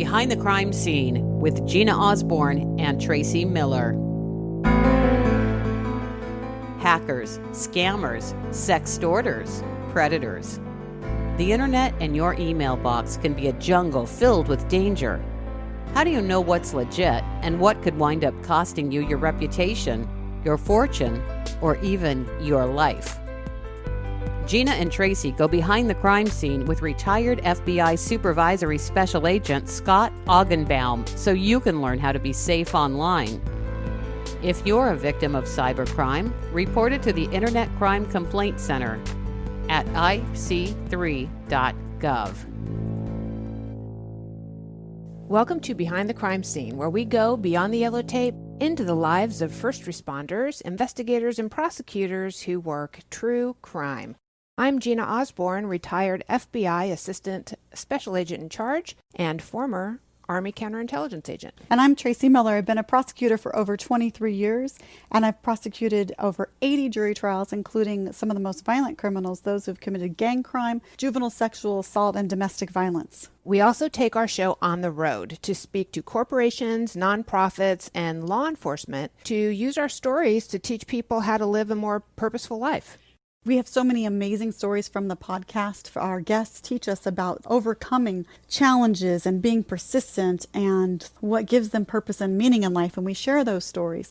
Behind the Crime Scene with Gina Osborne and Tracy Miller. Hackers, scammers, sextorters, predators. The internet and your email box can be a jungle filled with danger. How do you know what's legit and what could wind up costing you your reputation, your fortune, or even your life? Gina and Tracy go behind the crime scene with retired FBI Supervisory Special Agent Scott Ogenbaum so you can learn how to be safe online. If you're a victim of cybercrime, report it to the Internet Crime Complaint Center at ic3.gov. Welcome to Behind the Crime Scene, where we go beyond the yellow tape into the lives of first responders, investigators, and prosecutors who work true crime. I'm Gina Osborne, retired FBI Assistant Special Agent in Charge and former Army Counterintelligence Agent. And I'm Tracy Miller. I've been a prosecutor for over 23 years, and I've prosecuted over 80 jury trials, including some of the most violent criminals, those who've committed gang crime, juvenile sexual assault, and domestic violence. We also take our show on the road to speak to corporations, nonprofits, and law enforcement to use our stories to teach people how to live a more purposeful life. We have so many amazing stories from the podcast. Our guests teach us about overcoming challenges and being persistent and what gives them purpose and meaning in life, and we share those stories.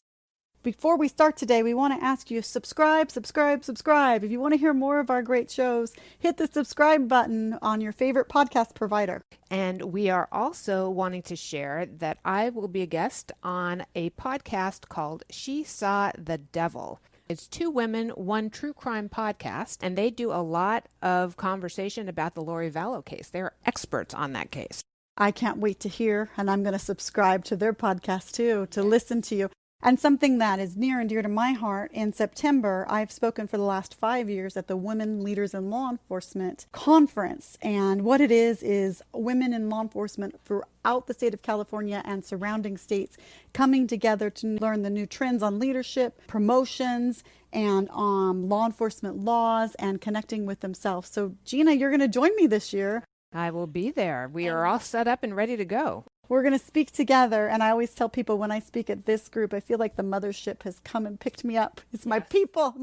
Before we start today, we want to ask you, subscribe. If you want to hear more of our great shows, hit the subscribe button on your favorite podcast provider. And we are also wanting to share that I will be a guest on a podcast called She Saw the Devil. It's two women, one true crime podcast, and they do a lot of conversation about the Lori Vallow case. They're experts on that case. I can't wait to hear, and I'm going to subscribe to their podcast too, to listen to you. And something that is near and dear to my heart, in September, I've spoken for the last 5 years at the Women Leaders in Law Enforcement Conference. And what it is women in law enforcement throughout the state of California and surrounding states coming together to learn the new trends on leadership, promotions, and on law enforcement laws and connecting with themselves. So, Gina, you're going to join me this year. I will be there. We are all set up and ready to go. We're going to speak together, and I always tell people when I speak at this group, I feel like the mothership has come and picked me up. It's my people,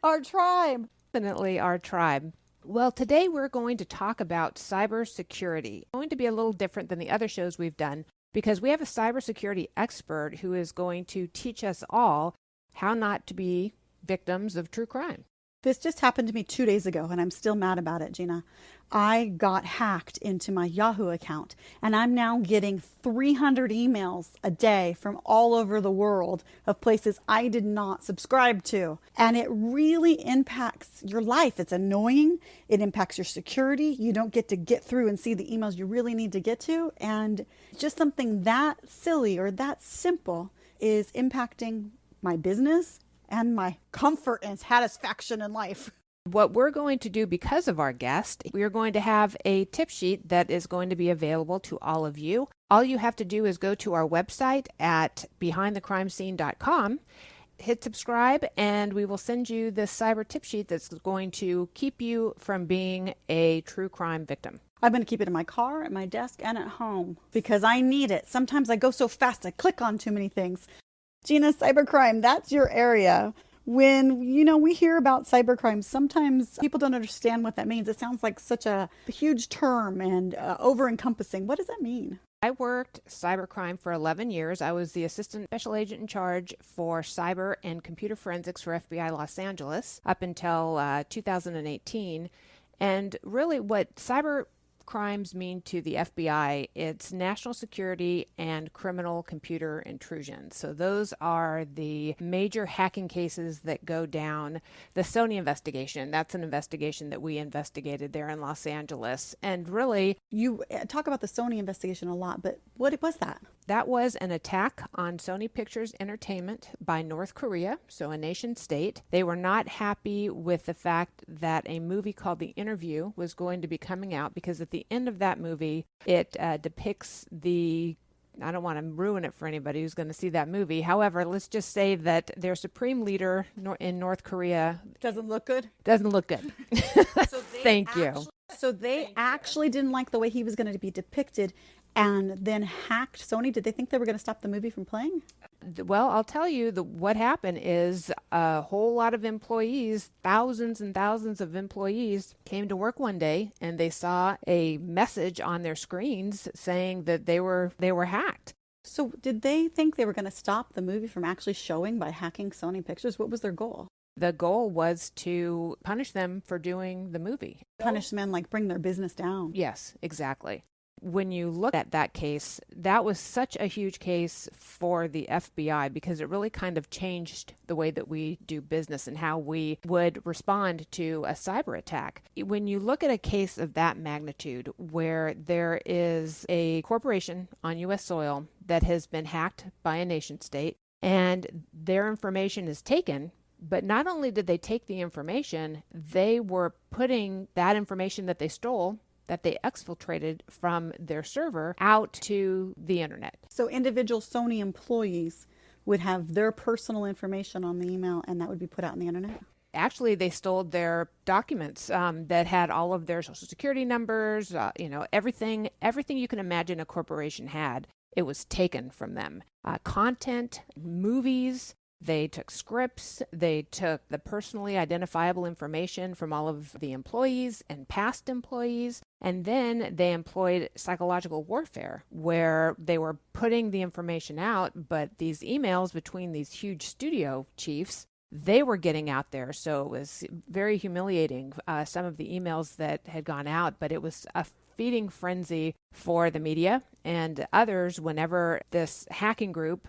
our tribe. Definitely our tribe. Well, today we're going to talk about cybersecurity. It's going to be a little different than the other shows we've done because we have a cybersecurity expert who is going to teach us all how not to be victims of true crime. This just happened to me 2 days ago, and I'm still mad about it, Gina. I got hacked into my Yahoo account, and I'm now getting 300 emails a day from all over the world of places I did not subscribe to. And it really impacts your life. It's annoying. It impacts your security. You don't get to get through and see the emails you really need to get to. And just something that silly or that simple is impacting my business and my comfort and satisfaction in life. What we're going to do because of our guest, we are going to have a tip sheet that is going to be available to all of you. All you have to do is go to our website at behindthecrimescene.com, hit subscribe, and we will send you this cyber tip sheet that's going to keep you from being a true crime victim. I'm going to keep it in my car, at my desk, and at home because I need it. Sometimes I go so fast, I click on too many things. Gina, cybercrime, that's your area. When, we hear about cybercrime, sometimes people don't understand what that means. It sounds like such a huge term and over-encompassing. What does that mean? I worked cybercrime for 11 years. I was the Assistant Special Agent in Charge for Cyber and Computer Forensics for FBI Los Angeles up until 2018. And really what cyber crimes mean to the FBI, it's national security and criminal computer intrusion. So those are the major hacking cases that go down. The Sony investigation, that's an investigation that we investigated there in Los Angeles. And really, you talk about the Sony investigation a lot, but what was that? That was an attack on Sony Pictures Entertainment by North Korea, so a nation state. They were not happy with the fact that a movie called The Interview was going to be coming out because at the end of that movie, it depicts the I don't want to ruin it for anybody who's going to see that movie. However, let's just say that their supreme leader in North Korea doesn't look good. Doesn't look good. So Thank you. So they actually didn't like the way he was going to be depicted and then hacked Sony. Did they think they were going to stop the movie from playing? Well, I'll tell you, what happened is a whole lot of employees, thousands and thousands of employees, came to work one day and they saw a message on their screens saying that they were hacked. So did they think they were going to stop the movie from actually showing by hacking Sony Pictures? What was their goal? The goal was to punish them for doing the movie. Punish men, like bring their business down. Yes, exactly. When you look at that case, that was such a huge case for the FBI because it really kind of changed the way that we do business and how we would respond to a cyber attack. When you look at a case of that magnitude where there is a corporation on U.S. soil that has been hacked by a nation state and their information is taken, but not only did they take the information, they were putting that information that they stole, that they exfiltrated from their server, out to the internet. So individual Sony employees would have their personal information on the email and that would be put out on the internet? Actually, they stole their documents that had all of their social security numbers, everything you can imagine a corporation had. It was taken from them. Content, movies. They took scripts, they took the personally identifiable information from all of the employees and past employees, and then they employed psychological warfare where they were putting the information out, but these emails between these huge studio chiefs, they were getting out there. So it was very humiliating, some of the emails that had gone out, but it was a feeding frenzy for the media and others whenever this hacking group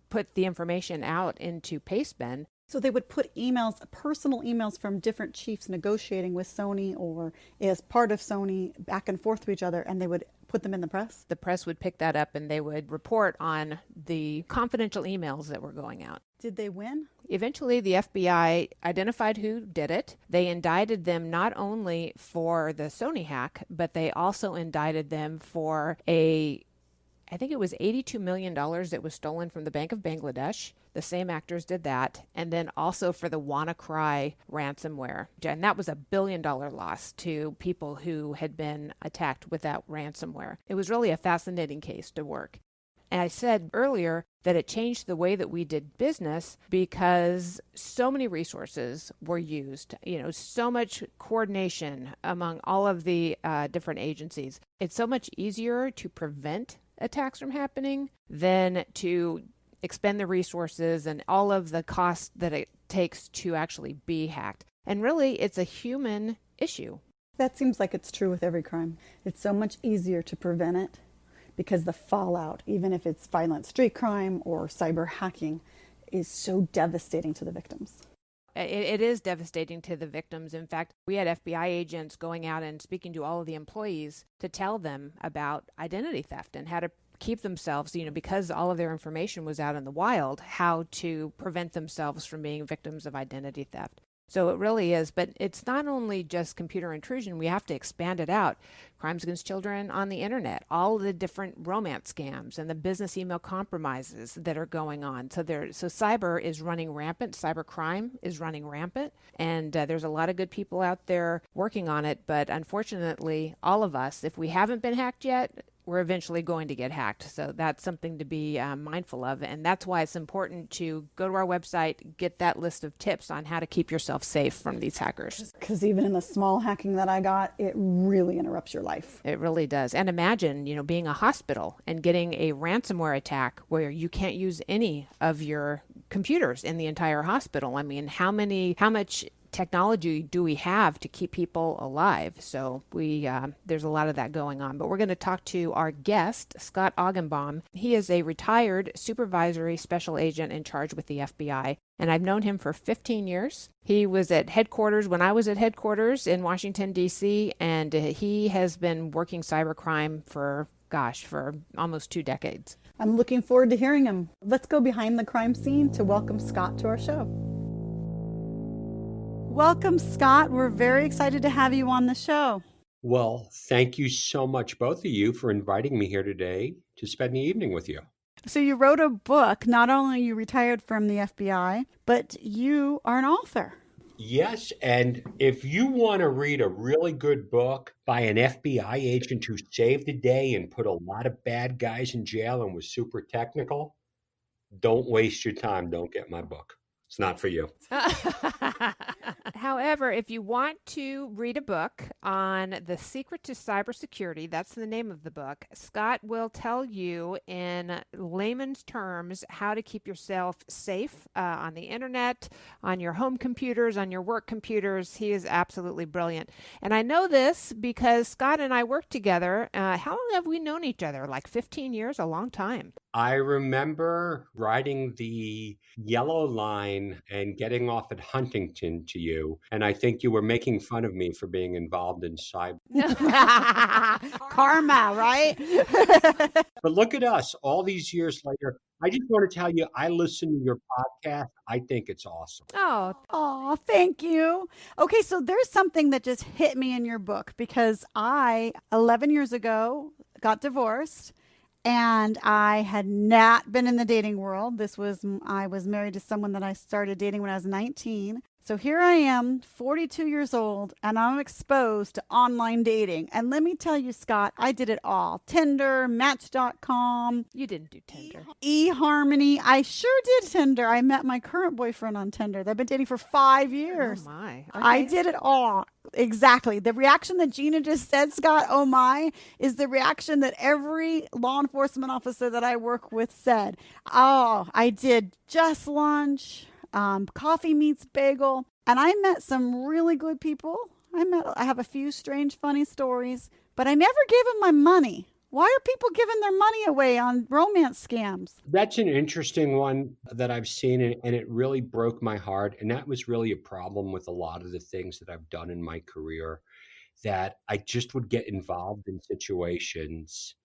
put the information out into Pastebin. So they would put emails, personal emails from different chiefs negotiating with Sony or as part of Sony back and forth to each other, and they would put them in the press? The press would pick that up and they would report on the confidential emails that were going out. Did they win? Eventually, the FBI identified who did it. They indicted them not only for the Sony hack, but they also indicted them for I think it was $82 million that was stolen from the Bank of Bangladesh. The same actors did that. And then also for the WannaCry ransomware. And that was $1 billion loss to people who had been attacked with that ransomware. It was really a fascinating case to work. And I said earlier that it changed the way that we did business because so many resources were used, so much coordination among all of the different agencies. It's so much easier to prevent attacks from happening than to expend the resources and all of the costs that it takes to actually be hacked. And really, it's a human issue. That seems like it's true with every crime. It's so much easier to prevent it because the fallout, even if it's violent street crime or cyber hacking, is so devastating to the victims. It is devastating to the victims. In fact, we had FBI agents going out and speaking to all of the employees to tell them about identity theft and how to keep themselves, because all of their information was out in the wild, how to prevent themselves from being victims of identity theft. So it really is, but it's not only just computer intrusion, we have to expand it out. Crimes against children on the internet, all of the different romance scams and the business email compromises that are going on. So cyber is running rampant, cyber crime is running rampant, and there's a lot of good people out there working on it, but unfortunately, all of us, if we haven't been hacked yet, we're eventually going to get hacked. So that's something to be mindful of. And that's why it's important to go to our website, get that list of tips on how to keep yourself safe from these hackers. Because even in the small hacking that I got, it really interrupts your life. It really does. And imagine, being a hospital and getting a ransomware attack where you can't use any of your computers in the entire hospital. I mean, how much technology do we have to keep people alive? So there's a lot of that going on. But we're going to talk to our guest, Scott Ogenbaum. He is a retired supervisory special agent in charge with the FBI, and I've known him for 15 years. He was at headquarters when I was at headquarters in Washington, D.C., and he has been working cybercrime for almost 2 decades. I'm looking forward to hearing him. Let's go behind the crime scene to welcome Scott to our show. Welcome, Scott. We're very excited to have you on the show. Well, thank you so much, both of you, for inviting me here today to spend the evening with you. So you wrote a book. Not only are you retired from the FBI, but you are an author. Yes, and if you want to read a really good book by an FBI agent who saved the day and put a lot of bad guys in jail and was super technical, don't waste your time. Don't get my book. It's not for you. However, if you want to read a book on the secret to cybersecurity, that's the name of the book, Scott will tell you in layman's terms how to keep yourself safe on the internet, on your home computers, on your work computers. He is absolutely brilliant. And I know this because Scott and I work together. How long have we known each other? Like 15 years? A long time. I remember riding the yellow line and getting off at Huntington to you, and I think you were making fun of me for being involved in cyber. Karma, right? But look at us, all these years later. I just want to tell you, I listen to your podcast. I think it's awesome. Oh, thank you. Okay, so there's something that just hit me in your book because I, 11 years ago, got divorced. And I had not been in the dating world. I was married to someone that I started dating when I was 19. So here I am, 42 years old, and I'm exposed to online dating. And let me tell you, Scott, I did it all. Tinder, Match.com. You didn't do Tinder. eHarmony. I sure did Tinder. I met my current boyfriend on Tinder. They've been dating for 5 years. Oh, my. Okay. I did it all. Exactly. The reaction that Gina just said, Scott, oh my, is the reaction that every law enforcement officer that I work with said. Oh, I did Just Lunch, Coffee Meets Bagel, and I met some really good people. I have a few strange, funny stories, but I never gave them my money. Why are people giving their money away on romance scams? That's an interesting one that I've seen, and it really broke my heart. And that was really a problem with a lot of the things that I've done in my career, that I just would get involved in situations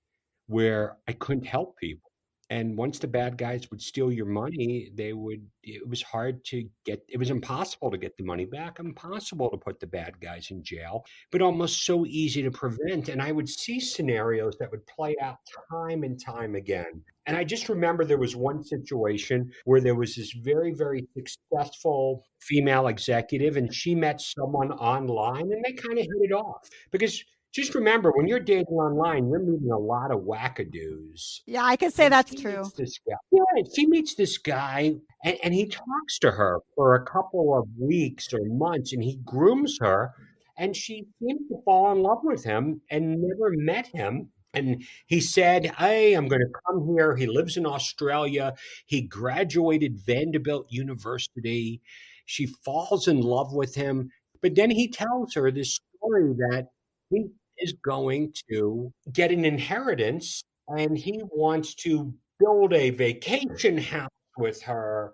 where I couldn't help people. And once the bad guys would steal your money, it was hard to get, it was impossible to get the money back, impossible to put the bad guys in jail, but almost so easy to prevent. And I would see scenarios that would play out time and time again. And I just remember there was one situation where there was this very, very successful female executive, and she met someone online and they kind of hit it off because just remember, when you're dating online, you're meeting a lot of wackadoos. Yeah, I could say And that's she true. meets this guy. Yeah, she meets this guy, and he talks to her for a couple of weeks or months, and he grooms her, and she seems to fall in love with him and never met him. And he said, "Hey, I'm going to come here." He lives in Australia. He graduated Vanderbilt University. She falls in love with him. But then he tells her this story that he is going to get an inheritance and he wants to build a vacation house with her,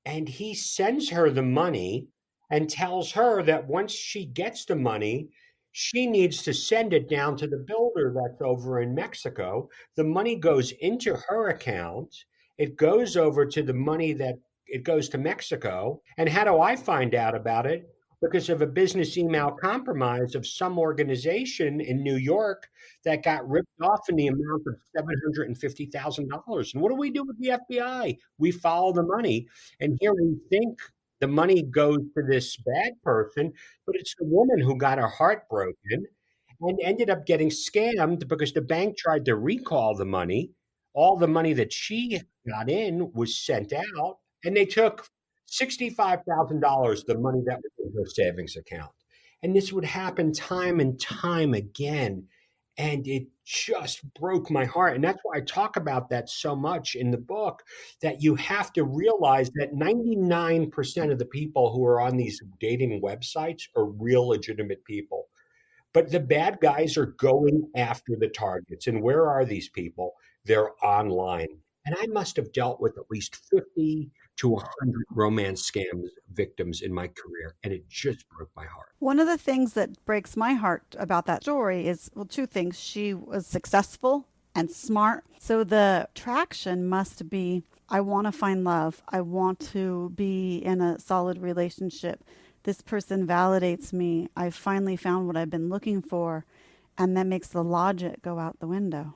and he sends her the money and tells her that once she gets the money, she needs to send it down to the builder that's over in Mexico. The money goes into her account. It goes over to the money that it goes to Mexico. And how do I find out about it? Because of a business email compromise of some organization in New York that got ripped off in the amount of $750,000. And what do we do with the FBI? We follow the money. And here we think the money goes to this bad person, but it's the woman who got her heart broken and ended up getting scammed because the bank tried to recall the money. All the money that she got in was sent out, and they took $65,000, the money that was in her savings account. And this would happen time and time again. And it just broke my heart. And that's why I talk about that so much in the book, that you have to realize that 99% of the people who are on these dating websites are real legitimate people. But the bad guys are going after the targets. And where are these people? They're online. And I must have dealt with at least 50 to 100 romance scams victims in my career. And it just broke my heart. One of the things that breaks my heart about that story is, well, two things. She was successful and smart. So the attraction must be, I want to find love. I want to be in a solid relationship. This person validates me. I finally found what I've been looking for. And that makes the logic go out the window.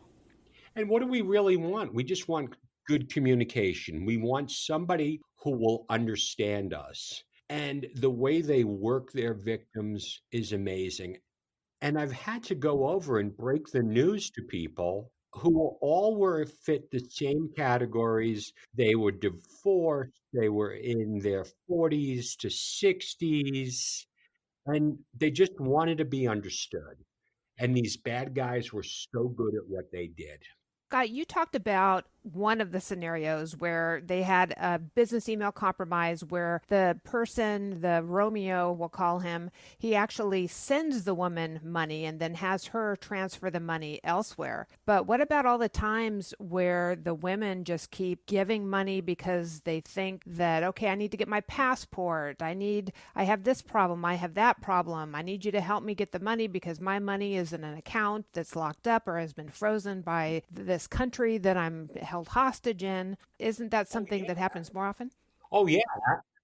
And what do we really want? We just want good communication. We want somebody who will understand us. And the way they work their victims is amazing. And I've had to go over and break the news to people who all were fit the same categories. They were divorced, they were in their 40s to 60s, and they just wanted to be understood. And these bad guys were so good at what they did. Scott, you talked about one of the scenarios where they had a business email compromise where the person, the Romeo, we'll call him, he actually sends the woman money and then has her transfer the money elsewhere. But what about all the times where the women just keep giving money because they think that, okay, I need to get my passport. I have this problem. I have that problem. I need you to help me get the money because my money is in an account that's locked up or has been frozen by this country that I'm held hostage in. Isn't that something that happens more often? Oh, yeah,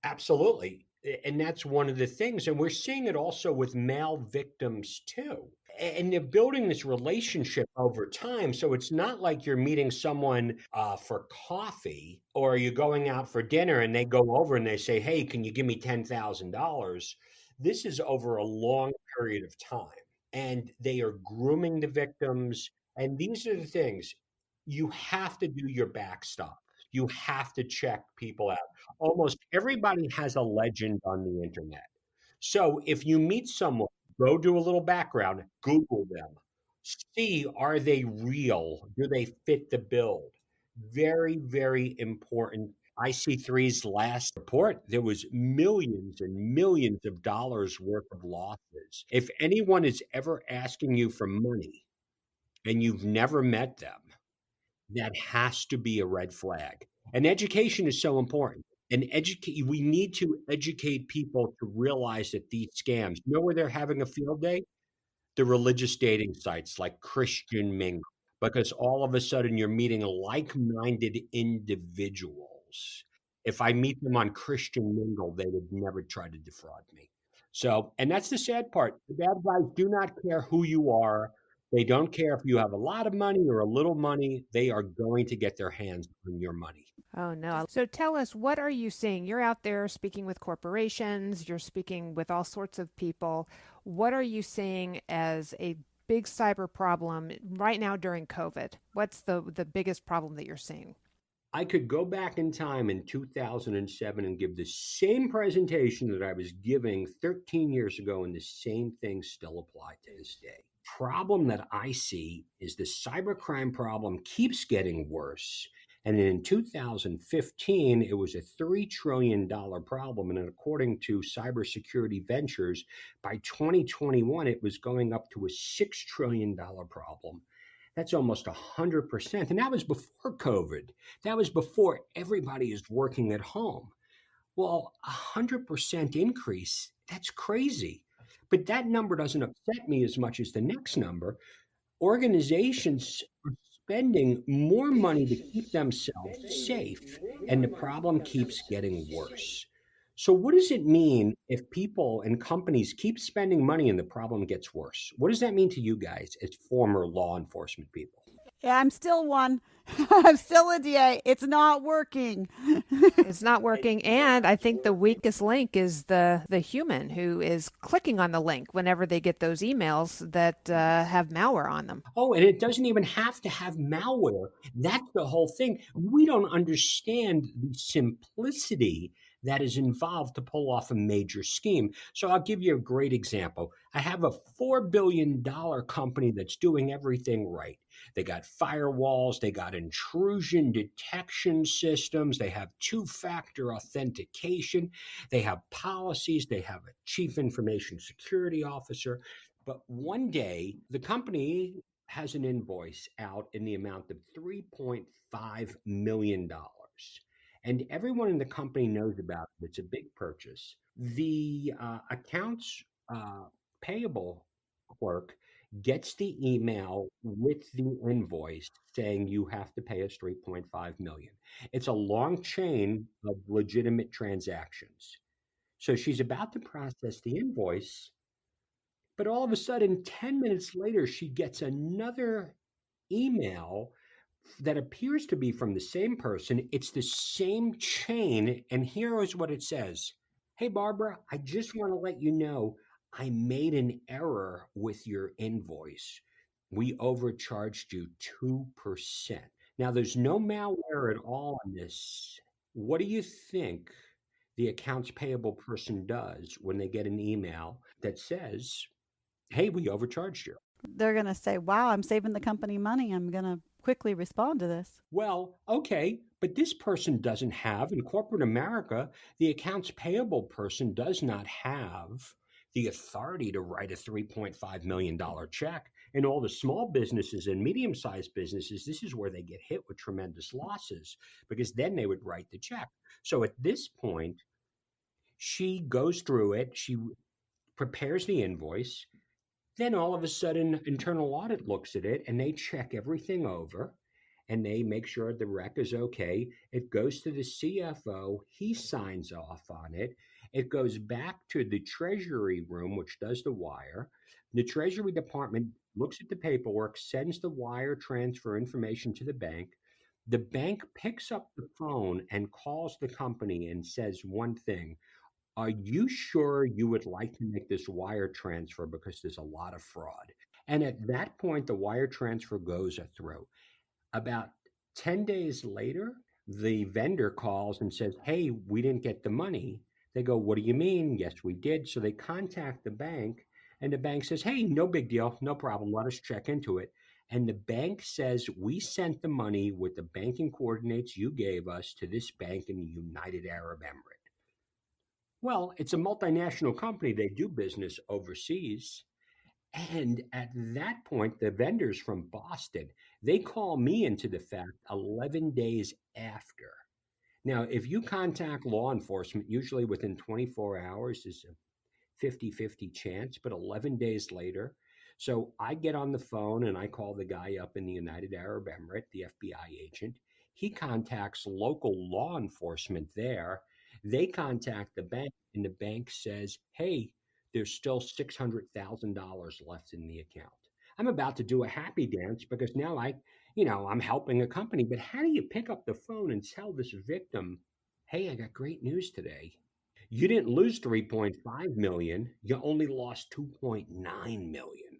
absolutely. And that's one of the things. And we're seeing it also with male victims too. And they're building this relationship over time. So it's not like you're meeting someone for coffee or you're going out for dinner and they go over and they say, hey, can you give me $10,000? This is over a long period of time. And they are grooming the victims. And these are the things you have to do your backstop. You have to check people out. Almost everybody has a legend on the internet. So if you meet someone, go do a little background, Google them, see are they real? Do they fit the bill? Very, very important. IC3's last report, there was millions and millions of dollars worth of losses. If anyone is ever asking you for money and you've never met them, that has to be a red flag. And education is so important. And we need to educate people to realize that these scams, you know where they're having a field day? The religious dating sites like Christian Mingle, because all of a sudden you're meeting like-minded individuals. If I meet them on Christian Mingle, they would never try to defraud me. So, and that's the sad part. The bad guys do not care who you are. They don't care if you have a lot of money or a little money. They are going to get their hands on your money. Oh, no. So tell us, what are you seeing? You're out there speaking with corporations, you're speaking with all sorts of people. What are you seeing as a big cyber problem right now during COVID? What's the biggest problem that you're seeing? I could go back in time in 2007 and give the same presentation that I was giving 13 years ago, and the same things still apply to this day. Problem that I see is the cybercrime problem keeps getting worse. And in 2015, it was a $3 trillion problem. And according to Cybersecurity Ventures, by 2021, it was going up to a $6 trillion problem. That's almost 100%. And that was before COVID. That was before everybody is working at home. Well, 100% increase, that's crazy. But that number doesn't upset me as much as the next number. Organizations are spending more money to keep themselves safe, and the problem keeps getting worse. So, what does it mean if people and companies keep spending money and the problem gets worse? What does that mean to you guys as former law enforcement people? Yeah, I'm still one. I'm still a DA. It's not working. It's not working. And I think the weakest link is the human who is clicking on the link whenever they get those emails that have malware on them. Oh, and it doesn't even have to have malware. That's the whole thing. We don't understand the simplicity that is involved to pull off a major scheme. So I'll give you a great example. I have a $4 billion company that's doing everything right. They got firewalls, they got intrusion detection systems, they have two-factor authentication, they have policies, they have a chief information security officer. But one day, the company has an invoice out in the amount of $3.5 million. And everyone in the company knows about it. It's a big purchase. The accounts payable clerk gets the email with the invoice saying you have to pay us 3.5 million. It's a long chain of legitimate transactions. So she's about to process the invoice, but all of a sudden 10 minutes later she gets another email that appears to be from the same person. It's the same chain, and here is what it says. Hey, Barbara, I just want to let you know I made an error with your invoice. We overcharged you 2%. Now, there's no malware at all in this. What do you think the accounts payable person does when they get an email that says, hey, we overcharged you? They're going to say, wow, I'm saving the company money. I'm going to quickly respond to this. Well, okay, but this person doesn't have, in corporate America, the accounts payable person does not have the authority to write a $3.5 million check. And all the small businesses and medium sized businesses, this is where they get hit with tremendous losses because then they would write the check. So at this point, she goes through it, she prepares the invoice. Then all of a sudden, internal audit looks at it and they check everything over and they make sure the rec is okay. It goes to the CFO. He signs off on it. It goes back to the treasury room, which does the wire. The treasury department looks at the paperwork, sends the wire transfer information to the bank. The bank picks up the phone and calls the company and says one thing: are you sure you would like to make this wire transfer because there's a lot of fraud? And at that point, the wire transfer goes through. About 10 days later, the vendor calls and says, hey, we didn't get the money. They go, what do you mean? Yes, we did. So they contact the bank, and the bank says, hey, no big deal, no problem. Let us check into it. And the bank says, we sent the money with the banking coordinates you gave us to this bank in the United Arab Emirates. Well, it's a multinational company. They do business overseas. And at that point, the vendors from Boston, they call me into the fact 11 days after. Now, if you contact law enforcement, usually within 24 hours is a 50-50 chance, but 11 days later. So I get on the phone and I call the guy up in the United Arab Emirates, the FBI agent. He contacts local law enforcement there. They contact the bank, and the bank says, hey, there's still $600,000 left in the account. I'm about to do a happy dance because now I'm helping a company. But how do you pick up the phone and tell this victim, hey, I got great news today? You didn't lose 3.5 million, you only lost 2.9 million.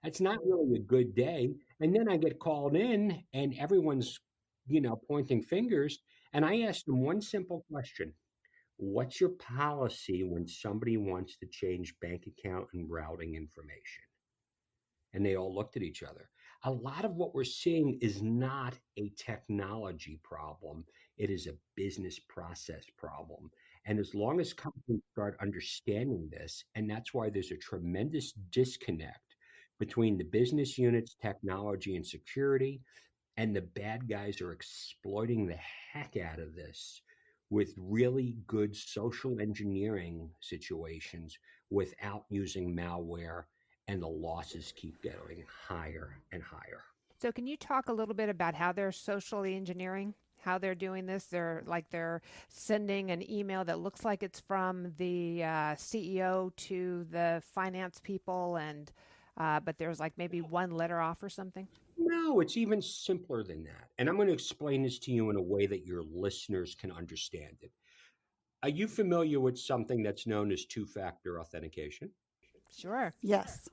That's not really a good day. And then I get called in and everyone's, pointing fingers. And I ask them one simple question: what's your policy when somebody wants to change bank account and routing information? And they all looked at each other. A lot of what we're seeing is not a technology problem. It is a business process problem. And as long as companies start understanding this, and that's why there's a tremendous disconnect between the business units, technology, and security, and the bad guys are exploiting the heck out of this with really good social engineering situations without using malware, and the losses keep getting higher and higher. So can you talk a little bit about how they're socially engineering, how they're doing this? They're sending an email that looks like it's from the CEO to the finance people, and but there's like maybe one letter off or something? No, it's even simpler than that. And I'm going to explain this to you in a way that your listeners can understand it. Are you familiar with something that's known as two-factor authentication? Sure. Yes.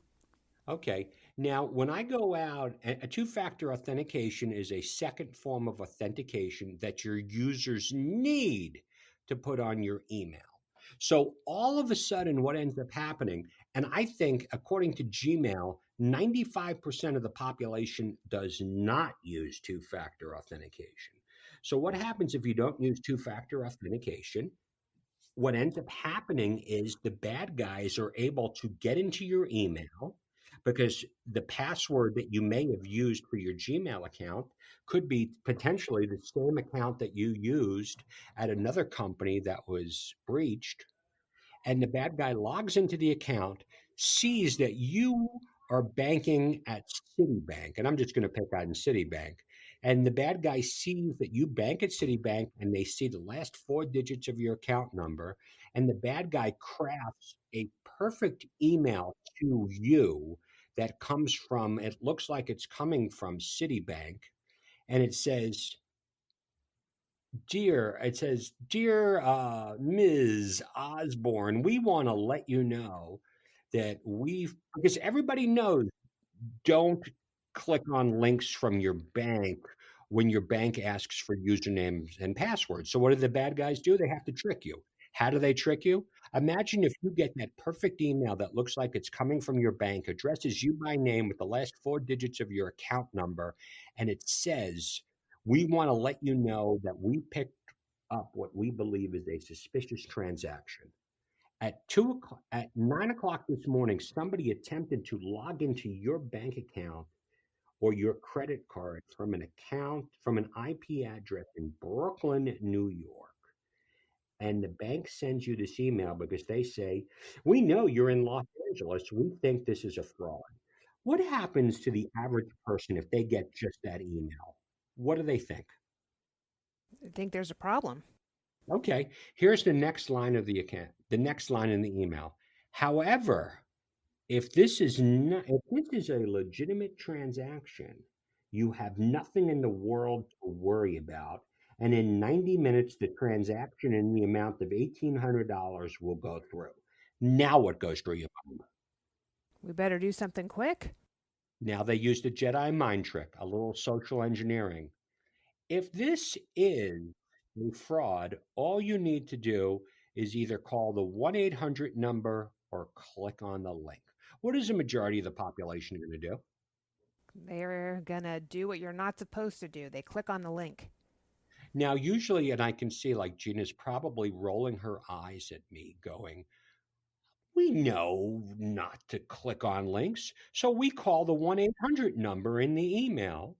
Okay. Now, when I go out, a two-factor authentication is a second form of authentication that your users need to put on your email. So all of a sudden, what ends up happening, and I think according to Gmail, 95% of the population does not use two-factor authentication. So what happens if you don't use two-factor authentication? What ends up happening is the bad guys are able to get into your email because the password that you may have used for your Gmail account could be potentially the same account that you used at another company that was breached. And the bad guy logs into the account, sees that you are banking at Citibank, and I'm just going to pick on Citibank. And the bad guy sees that you bank at Citibank, and they see the last four digits of your account number, and the bad guy crafts a perfect email to you that comes from, it looks like it's coming from Citibank, and it says, it says, Dear Ms. Osborne, we want to let you know that because everybody knows, don't click on links from your bank when your bank asks for usernames and passwords. So what do the bad guys do? They have to trick you. How do they trick you? Imagine if you get that perfect email that looks like it's coming from your bank, addresses you by name with the last four digits of your account number, and it says, we want to let you know that we picked up what we believe is a suspicious transaction. At 9 o'clock this morning, somebody attempted to log into your bank account or your credit card from an IP address in Brooklyn, New York. And the bank sends you this email because they say, we know you're in Los Angeles. We think this is a fraud. What happens to the average person if they get just that email? What do they think? I think there's a problem. Okay, here's the next line of the account, the next line in the email. However, if this is a legitimate transaction, you have nothing in the world to worry about. And in 90 minutes, the transaction in the amount of $1,800 will go through. Now what goes through your mind? We better do something quick. Now they use the Jedi mind trick, a little social engineering. If this is a fraud, all you need to do is either call the 1-800 number or click on the link. What is the majority of the population going to do? They're going to do what you're not supposed to do. They click on the link. Now, usually, and I can see like Gina's probably rolling her eyes at me going, we know not to click on links. So we call the 1-800 number in the email.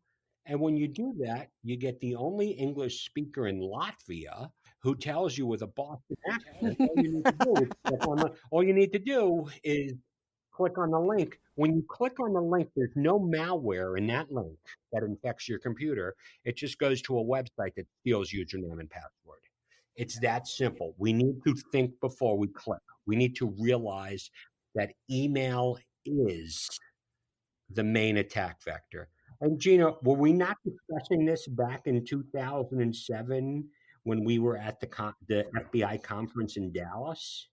And when you do that, you get the only English speaker in Latvia who tells you with a Boston accent, all you need to do is click on the link. When you click on the link, there's no malware in that link that infects your computer. It just goes to a website that steals username and password. It's that simple. We need to think before we click. We need to realize that email is the main attack vector. And Gina, were we not discussing this back in 2007 when we were at the FBI conference in Dallas?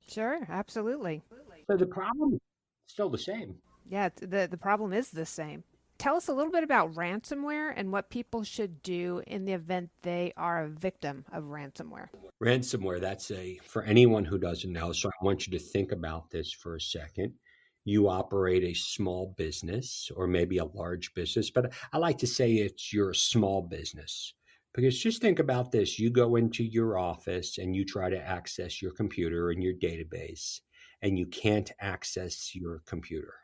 Sure, absolutely. So the problem is still the same. Yeah, the problem is the same. Tell us a little bit about ransomware and what people should do in the event they are a victim of ransomware. Ransomware, for anyone who doesn't know, so I want you to think about this for a second. You operate a small business or maybe a large business, but I like to say it's your small business. Because just think about this. You go into your office and you try to access your computer and your database, and you can't access your computer.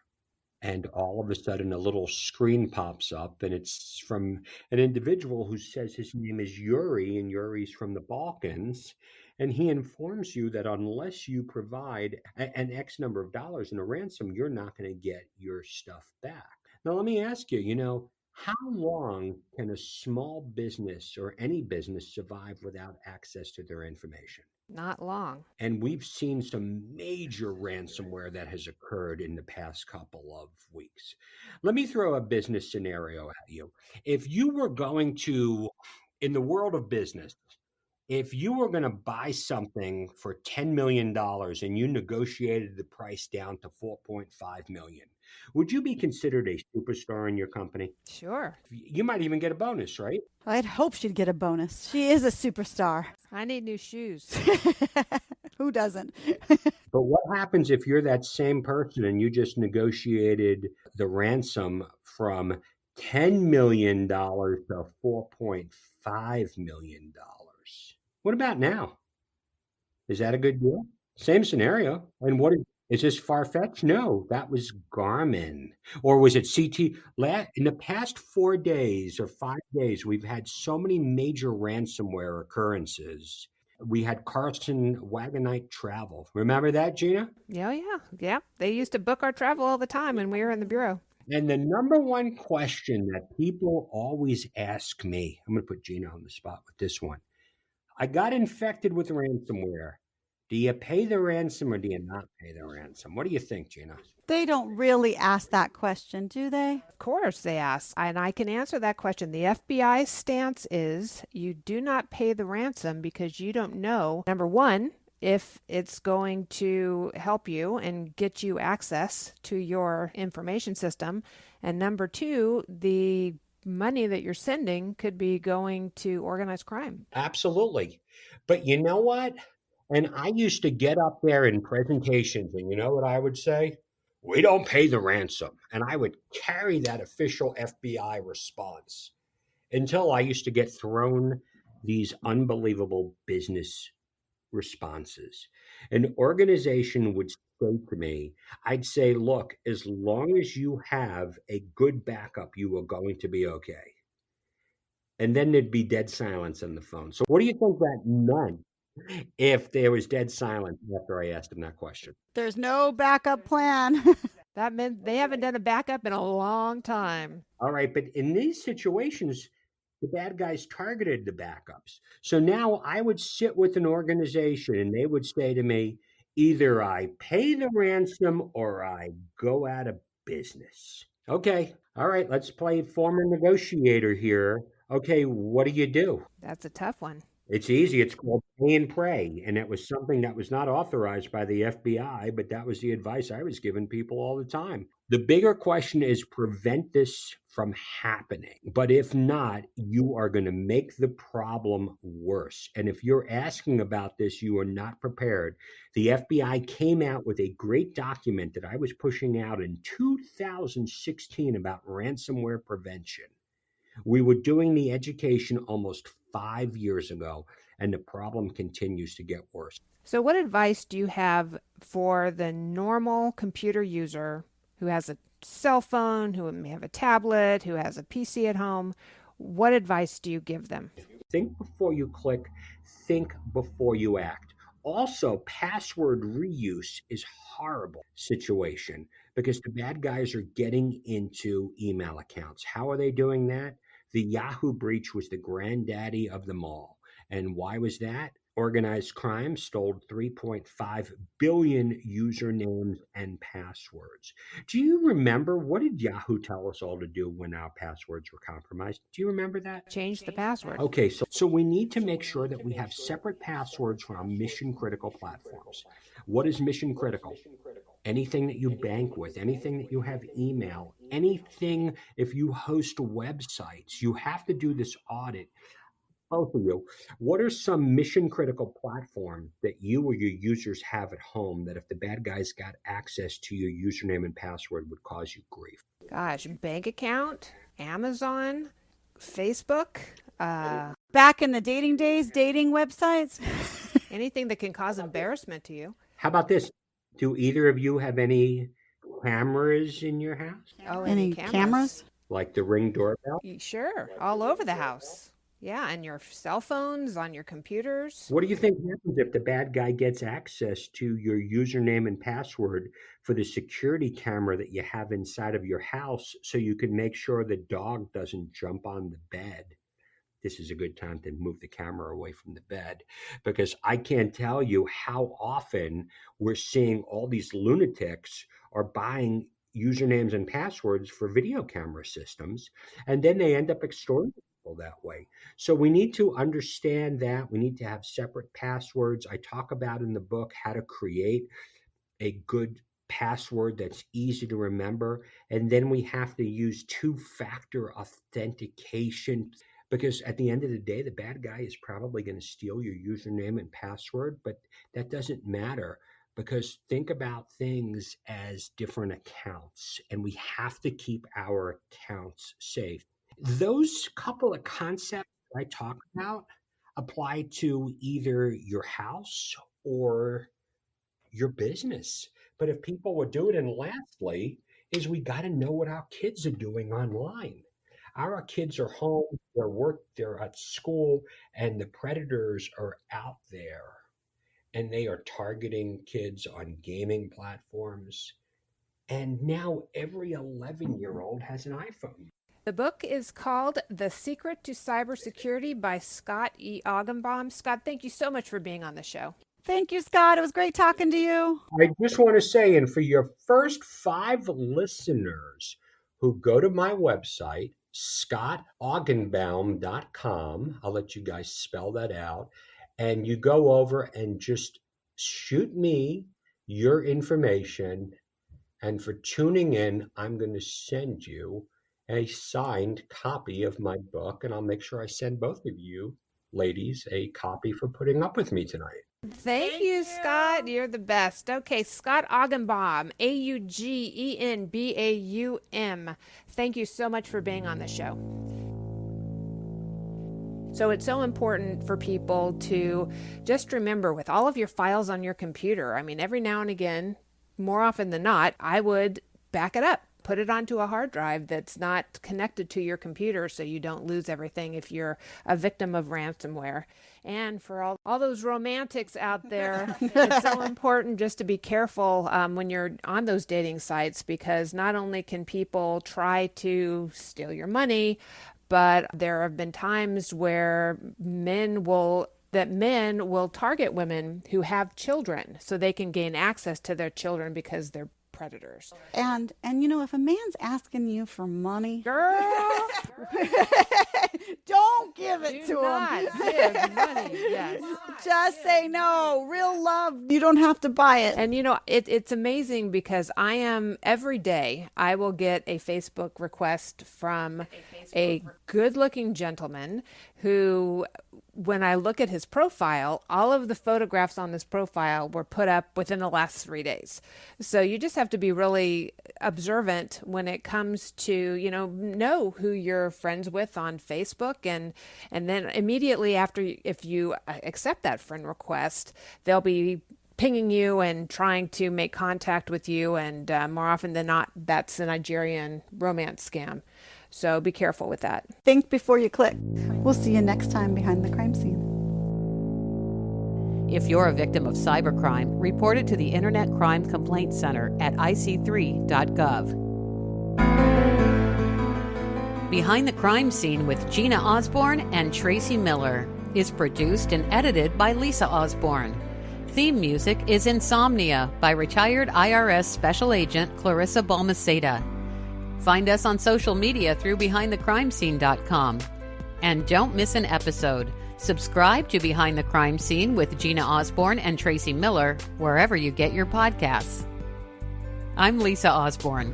And all of a sudden, a little screen pops up, and it's from an individual who says his name is Yuri, and Yuri's from the Balkans. And he informs you that unless you provide an X number of dollars in a ransom, you're not going to get your stuff back. Now, let me ask you, how long can a small business or any business survive without access to their information? Not long. And we've seen some major ransomware that has occurred in the past couple of weeks. Let me throw a business scenario at you. If you were going to, in the world of business, if you were going to buy something for $10 million and you negotiated the price down to $4.5 million, would you be considered a superstar in your company? Sure. You might even get a bonus, right? I'd hope she'd get a bonus. She is a superstar. I need new shoes. Who doesn't? But what happens if you're that same person and you just negotiated the ransom from $10 million to $4.5 million? What about now? Is that a good deal? Same scenario. And is this far-fetched? No, that was Garmin. Or was it CT? In the past 4 days or 5 days, we've had so many major ransomware occurrences. We had Carson Wagonite Travel. Remember that, Gina? Yeah. They used to book our travel all the time when we were in the bureau. And the number one question that people always ask me, I'm going to put Gina on the spot with this one. I got infected with ransomware. Do you pay the ransom or do you not pay the ransom? What do you think, Gina? They don't really ask that question, do they? Of course, they ask, and I can answer that question. The FBI stance is you do not pay the ransom because you don't know, number one, if it's going to help you and get you access to your information system, and number two, the money that you're sending could be going to organized crime. Absolutely. But you know what? And I used to get up there in presentations, and you know what I would say? We don't pay the ransom. And I would carry that official FBI response until I used to get thrown these unbelievable business responses. An organization would say to me, I'd say, look, as long as you have a good backup, you are going to be okay. And then there'd be dead silence on the phone. So, what do you think that meant if there was dead silence after I asked him that question? There's no backup plan. That meant they haven't done a backup in a long time. All right. But in these situations, the bad guys targeted the backups. So now I would sit with an organization and they would say to me, either I pay the ransom or I go out of business. Okay. All right. Let's play former negotiator here. Okay. What do you do? That's a tough one. It's easy. It's called pay and pray. And it was something that was not authorized by the FBI, but that was the advice I was giving people all the time. The bigger question is prevent this from happening. But if not, you are going to make the problem worse. And if you're asking about this, you are not prepared. The FBI came out with a great document that I was pushing out in 2016 about ransomware prevention. We were doing the education almost 5 years ago, and the problem continues to get worse. So, what advice do you have for the normal computer user who has a cell phone, who may have a tablet, who has a PC at home? What advice do you give them? Think before you click, think before you act. Also, password reuse is horrible situation because the bad guys are getting into email accounts. How are they doing that? The Yahoo breach was the granddaddy of them all. And why was that? Organized crime stole 3.5 billion usernames and passwords. Do you remember what did Yahoo tell us all to do when our passwords were compromised? Do you remember that? Change the password. Okay, so we need to make sure that we have separate passwords for our mission critical platforms. What is mission critical? Anything that you bank with, anything that you have email, anything, if you host websites, you have to do this audit. Both of you, what are some mission critical platforms that you or your users have at home that if the bad guys got access to your username and password would cause you grief? Gosh, bank account, Amazon, Facebook, Back in the dating days, dating websites. anything that can cause embarrassment to you. How about this? Do either of you have any cameras in your house? Oh, Any cameras? Like the Ring doorbell? Sure, all over the house. Yeah, and your cell phones, on your computers. What do you think happens if the bad guy gets access to your username and password for the security camera that you have inside of your house so you can make sure the dog doesn't jump on the bed? This is a good time to move the camera away from the bed because I can't tell you how often we're seeing all these lunatics are buying usernames and passwords for video camera systems, and then they end up extorting people that way. So we need to understand that. We need to have separate passwords. I talk about in the book how to create a good password that's easy to remember. And then we have to use two-factor authentication because at the end of the day, the bad guy is probably going to steal your username and password, but that doesn't matter because think about things as different accounts and we have to keep our accounts safe. Those couple of concepts I talk about apply to either your house or your business. But if people would do it, and lastly, is we got to know what our kids are doing online. Our kids are home, they're at school, and the predators are out there. And they are targeting kids on gaming platforms. And now every 11-year-old has an iPhone. The book is called The Secret to Cybersecurity by Scott E. Ogenbaum. Scott, thank you so much for being on the show. Thank you, Scott. It was great talking to you. I just want to say, and for your first 5 listeners who go to my website, scottogenbaum.com, I'll let you guys spell that out, and you go over and just shoot me your information. And for tuning in, I'm going to send you a signed copy of my book, and I'll make sure I send both of you ladies a copy for putting up with me tonight. Thank you, Scott. You're the best. Okay, Scott Ogenbaum, Augenbaum. Thank you so much for being on the show. So it's so important for people to just remember, with all of your files on your computer, I mean, every now and again, more often than not, I would back it up. Put it onto a hard drive that's not connected to your computer so you don't lose everything if you're a victim of ransomware. And for all those romantics out there, it's so important just to be careful when you're on those dating sites, because not only can people try to steal your money, but there have been times where men will target women who have children so they can gain access to their children because they're predators. And you know, if a man's asking you for money, Girl, don't give it do to not him. give money. Yes. Just say no. Real love, you don't have to buy it. And you know, it's amazing because every day I will get a Facebook request from a good-looking gentleman who, when I look at his profile, all of the photographs on this profile were put up within the last 3 days. So you just have to be really observant when it comes to, know who you're friends with on Facebook. And then immediately after, if you accept that friend request, they'll be pinging you and trying to make contact with you. And more often than not, that's a Nigerian romance scam. So be careful with that. Think before you click. We'll see you next time behind the crime scene. If you're a victim of cybercrime, report it to the Internet Crime Complaint Center at ic3.gov. Behind the Crime Scene with Gina Osborne and Tracy Miller is produced and edited by Lisa Osborne. Theme music is Insomnia by retired IRS Special Agent Clarissa Balmaceda. Find us on social media through BehindTheCrimeScene.com. And don't miss an episode. Subscribe to Behind the Crime Scene with Gina Osborne and Tracy Miller wherever you get your podcasts. I'm Lisa Osborne.